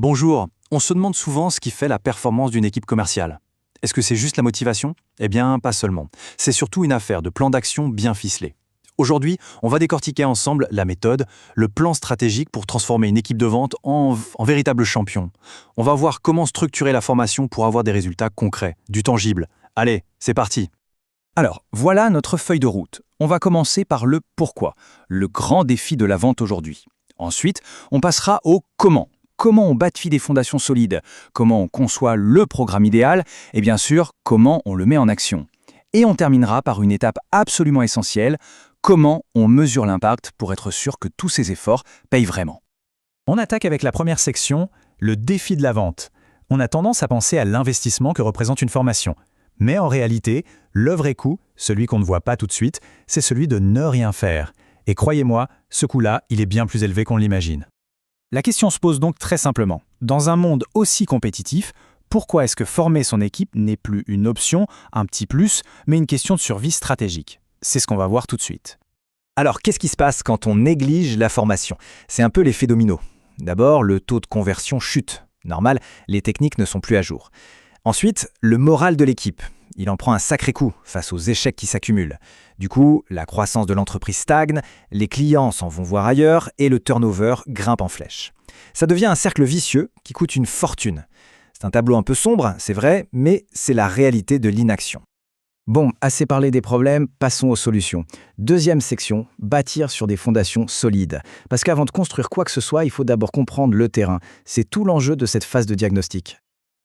Bonjour, on se demande souvent ce qui fait la performance d'une équipe commerciale. Est-ce que c'est juste la motivation? Eh bien, pas seulement. C'est surtout une affaire de plan d'action bien ficelé. Aujourd'hui, on va décortiquer ensemble la méthode, le plan stratégique pour transformer une équipe de vente en véritable champion. On va voir comment structurer la formation pour avoir des résultats concrets, du tangible. Allez, c'est parti. Alors, voilà notre feuille de route. On va commencer par le pourquoi, le grand défi de la vente aujourd'hui. Ensuite, on passera au comment. Comment on bâtit des fondations solides, comment on conçoit le programme idéal, et bien sûr, comment on le met en action. Et on terminera par une étape absolument essentielle, comment on mesure l'impact pour être sûr que tous ces efforts payent vraiment. On attaque avec la première section, le défi de la vente. On a tendance à penser à l'investissement que représente une formation. Mais en réalité, le vrai coût, celui qu'on ne voit pas tout de suite, c'est celui de ne rien faire. Et croyez-moi, ce coût-là, il est bien plus élevé qu'on l'imagine. La question se pose donc très simplement. Dans un monde aussi compétitif, pourquoi est-ce que former son équipe n'est plus une option, un petit plus, mais une question de survie stratégique? C'est ce qu'on va voir tout de suite. Alors, qu'est-ce qui se passe quand on néglige la formation? C'est un peu l'effet domino. D'abord, le taux de conversion chute. Normal, les techniques ne sont plus à jour. Ensuite, le moral de l'équipe. Il en prend un sacré coup face aux échecs qui s'accumulent. Du coup, la croissance de l'entreprise stagne, les clients s'en vont voir ailleurs et le turnover grimpe en flèche. Ça devient un cercle vicieux qui coûte une fortune. C'est un tableau un peu sombre, c'est vrai, mais c'est la réalité de l'inaction. Bon, assez parlé des problèmes, passons aux solutions. Deuxième section, bâtir sur des fondations solides. Parce qu'avant de construire quoi que ce soit, il faut d'abord comprendre le terrain. C'est tout l'enjeu de cette phase de diagnostic.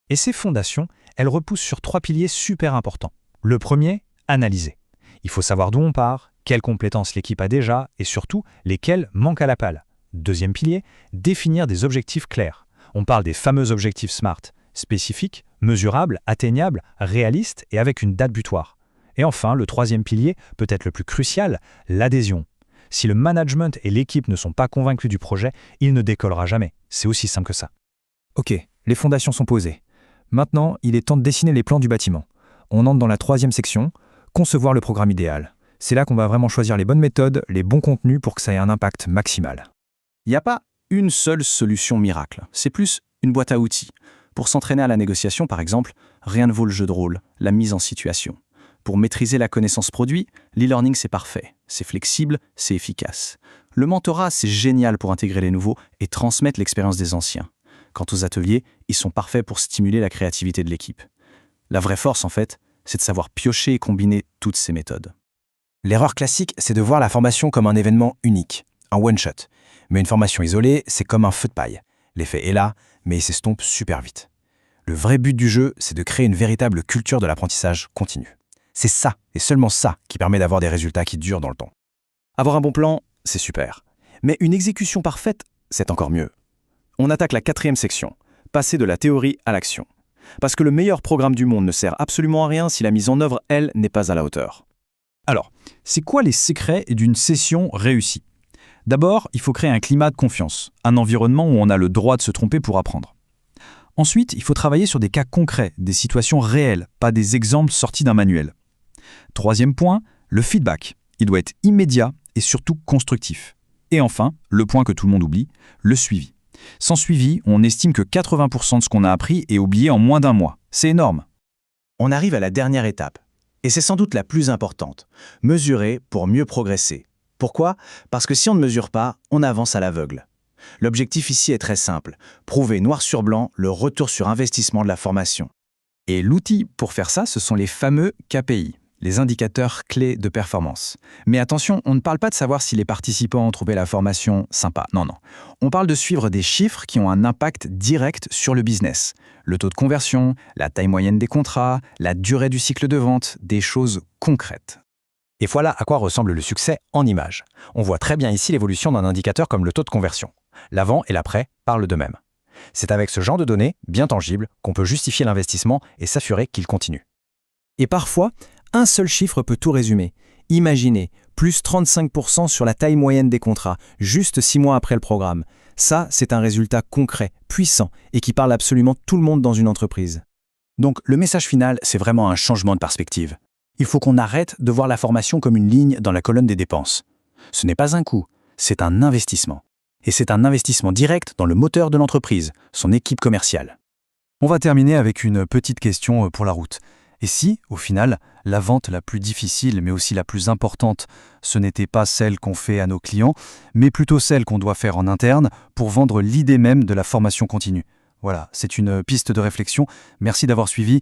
Et ces fondations, elles repoussent sur 3 piliers super importants. Le premier, analyser. Il faut savoir d'où on part, quelles compétences l'équipe a déjà et surtout lesquelles manquent à l'appel. Deuxième pilier, définir des objectifs clairs. On parle des fameux objectifs SMART, spécifiques, mesurables, atteignables, réalistes et avec une date butoir. Et enfin, le troisième pilier, peut-être le plus crucial, l'adhésion. Si le management et l'équipe ne sont pas convaincus du projet, il ne décollera jamais. C'est aussi simple que ça. Ok, les fondations sont posées. Maintenant, il est temps de dessiner les plans du bâtiment. On entre dans la troisième section, concevoir le programme idéal. C'est là qu'on va vraiment choisir les bonnes méthodes, les bons contenus pour que ça ait un impact maximal. Il n'y a pas une seule solution miracle, c'est plus une boîte à outils. Pour s'entraîner à la négociation, par exemple, rien ne vaut le jeu de rôle, la mise en situation. Pour maîtriser la connaissance produit, l'e-learning c'est parfait, c'est flexible, c'est efficace. Le mentorat c'est génial pour intégrer les nouveaux et transmettre l'expérience des anciens. Quant aux ateliers, ils sont parfaits pour stimuler la créativité de l'équipe. La vraie force, en fait, c'est de savoir piocher et combiner toutes ces méthodes. L'erreur classique, c'est de voir la formation comme un événement unique, un one-shot. Mais une formation isolée, c'est comme un feu de paille. L'effet est là, mais il s'estompe super vite. Le vrai but du jeu, c'est de créer une véritable culture de l'apprentissage continu. C'est ça, et seulement ça, qui permet d'avoir des résultats qui durent dans le temps. Avoir un bon plan, c'est super. Mais une exécution parfaite, c'est encore mieux. On attaque la quatrième section, passer de la théorie à l'action. Parce que le meilleur programme du monde ne sert absolument à rien si la mise en œuvre, elle, n'est pas à la hauteur. Alors, c'est quoi les secrets d'une session réussie? D'abord, il faut créer un climat de confiance, un environnement où on a le droit de se tromper pour apprendre. Ensuite, il faut travailler sur des cas concrets, des situations réelles, pas des exemples sortis d'un manuel. Troisième point, le feedback. Il doit être immédiat et surtout constructif. Et enfin, le point que tout le monde oublie, le suivi. Sans suivi, on estime que 80% de ce qu'on a appris est oublié en moins d'un mois. C'est énorme. On arrive à la dernière étape. Et c'est sans doute la plus importante. Mesurer pour mieux progresser. Pourquoi? Parce que si on ne mesure pas, on avance à l'aveugle. L'objectif ici est très simple. Prouver noir sur blanc le retour sur investissement de la formation. Et l'outil pour faire ça, ce sont les fameux KPI, les indicateurs clés de performance. Mais attention, on ne parle pas de savoir si les participants ont trouvé la formation sympa. Non. On parle de suivre des chiffres qui ont un impact direct sur le business. Le taux de conversion, la taille moyenne des contrats, la durée du cycle de vente, des choses concrètes. Et voilà à quoi ressemble le succès en images. On voit très bien ici l'évolution d'un indicateur comme le taux de conversion. L'avant et l'après parlent d'eux-mêmes. C'est avec ce genre de données, bien tangibles, qu'on peut justifier l'investissement et s'assurer qu'il continue. Et parfois, un seul chiffre peut tout résumer. Imaginez, plus 35% sur la taille moyenne des contrats, juste 6 mois après le programme. Ça, c'est un résultat concret, puissant et qui parle absolument tout le monde dans une entreprise. Donc, le message final, c'est vraiment un changement de perspective. Il faut qu'on arrête de voir la formation comme une ligne dans la colonne des dépenses. Ce n'est pas un coût, c'est un investissement. Et c'est un investissement direct dans le moteur de l'entreprise, son équipe commerciale. On va terminer avec une petite question pour la route. Et si, au final, la vente la plus difficile, mais aussi la plus importante, ce n'était pas celle qu'on fait à nos clients, mais plutôt celle qu'on doit faire en interne pour vendre l'idée même de la formation continue? Voilà, c'est une piste de réflexion. Merci d'avoir suivi.